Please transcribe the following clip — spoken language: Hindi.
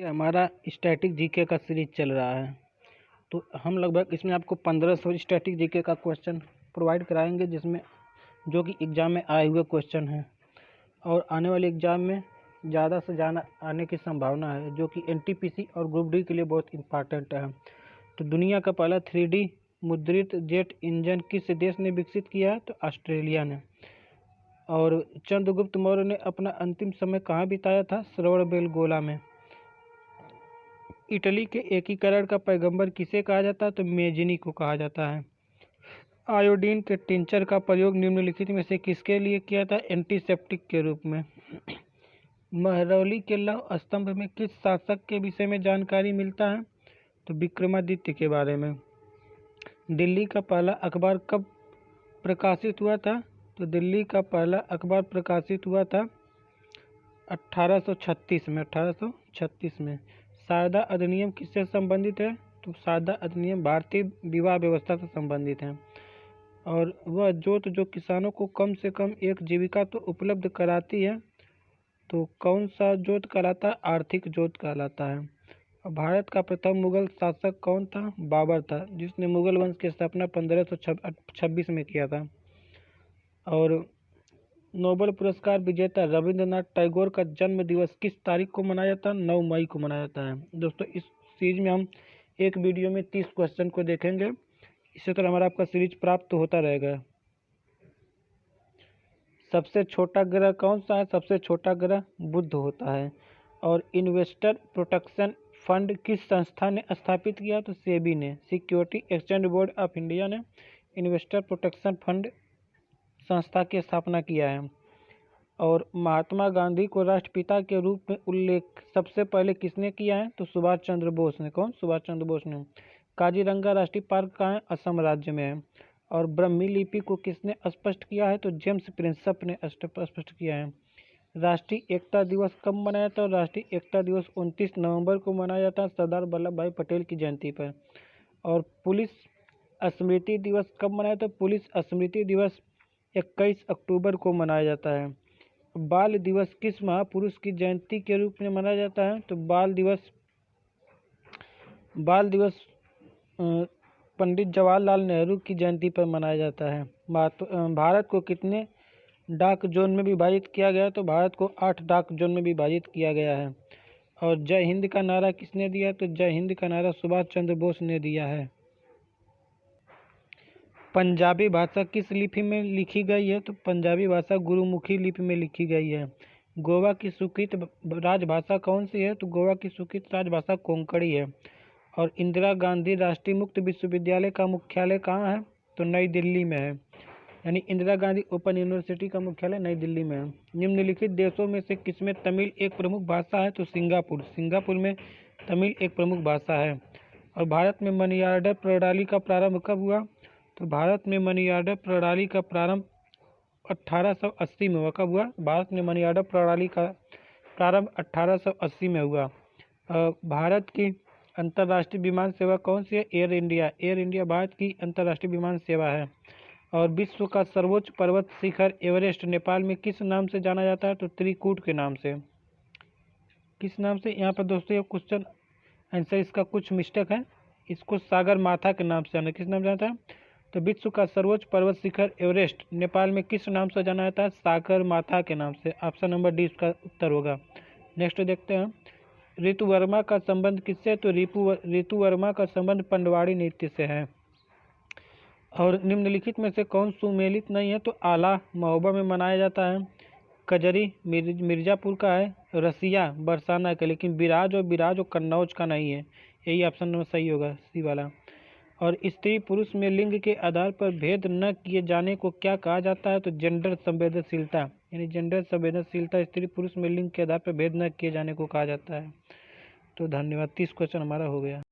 हमारा स्टैटिक जीके का सीरीज चल रहा है। तो हम लगभग इसमें आपको 1500 स्टैटिक जीके का क्वेश्चन प्रोवाइड कराएंगे, जिसमें जो कि एग्ज़ाम में आए हुए क्वेश्चन हैं और आने वाले एग्ज़ाम में ज़्यादा से ज़्यादा आने की संभावना है, जो कि एनटीपीसी और ग्रुप डी के लिए बहुत इंपॉर्टेंट है। तो दुनिया का पहला 3D मुद्रित जेट इंजन किस देश ने विकसित किया है? तो ऑस्ट्रेलिया ने। और चंद्रगुप्त मौर्य ने अपना अंतिम समय कहाँ बिताया था? श्रवणबेलगोला में। इटली के एकीकरण का पैगंबर किसे कहा जाता है? तो मेजिनी को कहा जाता है। आयोडीन के टिंचर का प्रयोग निम्नलिखित में से किसके लिए किया था? एंटीसेप्टिक के रूप में। महरौली के लौह स्तंभ में किस शासक के विषय में जानकारी मिलता है? तो विक्रमादित्य के बारे में। दिल्ली का पहला अखबार कब प्रकाशित हुआ था? तो दिल्ली का पहला अखबार प्रकाशित हुआ था 1836 में। शारदा अधिनियम किससे संबंधित है? तो शारदा अधिनियम भारतीय विवाह व्यवस्था से संबंधित है। और वह जोत जो किसानों को कम से कम एक जीविका तो उपलब्ध कराती है, तो कौन सा जोत कहलाता है? आर्थिक जोत कहलाता है। और भारत का प्रथम मुगल शासक कौन था? बाबर था, जिसने मुगल वंश की स्थापना 1526 में किया था। और नोबेल पुरस्कार विजेता रविंद्रनाथ टैगोर का जन्म दिवस किस तारीख को मनाया जाता है? 9 मई को मनाया जाता है। दोस्तों, इस सीरीज में हम एक वीडियो में 30 क्वेश्चन को देखेंगे। इसी तरह हमारा आपका सीरीज प्राप्त होता रहेगा। सबसे छोटा ग्रह कौन सा है? सबसे छोटा ग्रह बुध होता है। और इन्वेस्टर प्रोटेक्शन फंड किस संस्था ने स्थापित किया? तो सेबी ने। Security exchange board of India ने इन्वेस्टर प्रोटेक्शन फंड संस्था की स्थापना किया है। और महात्मा गांधी को राष्ट्रपिता के रूप में उल्लेख सबसे पहले किसने किया है? तो सुभाष चंद्र बोस ने। कौन? सुभाष चंद्र बोस ने। काजीरंगा राष्ट्रीय पार्क कहाँ है? असम राज्य में है। और ब्राह्मी लिपि को किसने स्पष्ट किया है? तो जेम्स प्रिंसप ने स्पष्ट किया है। राष्ट्रीय एकता दिवस कब मनाया जाता है? राष्ट्रीय एकता दिवस 29 नवंबर को मनाया जाता है, सरदार वल्लभ भाई पटेल की जयंती पर। और पुलिस स्मृति दिवस कब मनाया जाता है? पुलिस स्मृति दिवस 21 अक्टूबर को मनाया जाता है। बाल दिवस किस महापुरुष की जयंती के रूप में मनाया जाता है? तो बाल दिवस पंडित जवाहरलाल नेहरू की जयंती पर मनाया जाता है। भारत को कितने डाक जोन में विभाजित किया गया? तो भारत को 8 डाक जोन में विभाजित किया गया है। और जय हिंद का नारा किसने दिया? तो जय हिंद का नारा सुभाष चंद्र बोस ने दिया है। पंजाबी भाषा किस लिपि में लिखी गई है? तो पंजाबी भाषा गुरुमुखी लिपि में लिखी गई है। गोवा की स्वीकृत राजभाषा कौन सी है? तो गोवा की स्वीकृत राजभाषा कोंकणी है। और इंदिरा गांधी राष्ट्रीय मुक्त विश्वविद्यालय का मुख्यालय कहाँ है? तो नई दिल्ली में है। यानी इंदिरा गांधी ओपन यूनिवर्सिटी का मुख्यालय नई दिल्ली में है। निम्नलिखित देशों में से किसमें तमिल एक प्रमुख भाषा है? तो सिंगापुर में तमिल एक प्रमुख भाषा है। और भारत में मनी ऑर्डर प्रणाली का प्रारंभ कब हुआ? तो भारत में मनी ऑर्डर प्रणाली का प्रारंभ 1880 में हुआ। कब हुआ? भारत में मनी ऑर्डर प्रणाली का प्रारंभ 1880 में हुआ। भारत की अंतर्राष्ट्रीय विमान सेवा कौन सी है? एयर इंडिया भारत की अंतर्राष्ट्रीय विमान सेवा है। और विश्व का सर्वोच्च पर्वत शिखर एवरेस्ट नेपाल में किस नाम से जाना जाता है? तो त्रिकूट के नाम से। किस नाम से? यहाँ पर दोस्तों ये क्वेश्चन आंसर इसका कुछ मिस्टेक है। इसको सागर माथा के नाम से जाना। किस नाम से जाता है? तो विश्व का सर्वोच्च पर्वत शिखर एवरेस्ट नेपाल में किस नाम से जाना जाता है? सागर माथा के नाम से। ऑप्शन नंबर डी इसका उत्तर होगा। नेक्स्ट देखते हैं, ऋतु वर्मा का संबंध किससे? तो ऋतु वर्मा का संबंध पंडवाड़ी नृत्य से है। और निम्नलिखित में से कौन सुमेलित नहीं है? तो आला महोबा में मनाया जाता है। कजरी मिर्जापुर का है, रसिया बरसाना का, लेकिन बिराज और कन्नौज का नहीं है। यही ऑप्शन नंबर सही होगा, सी वाला। और स्त्री पुरुष में लिंग के आधार पर भेद न किए जाने को क्या कहा जाता है? तो जेंडर संवेदनशीलता। यानी जेंडर संवेदनशीलता स्त्री पुरुष में लिंग के आधार पर भेद न किए जाने को कहा जाता है। तो धन्यवाद। 30 क्वेश्चन हमारा हो गया।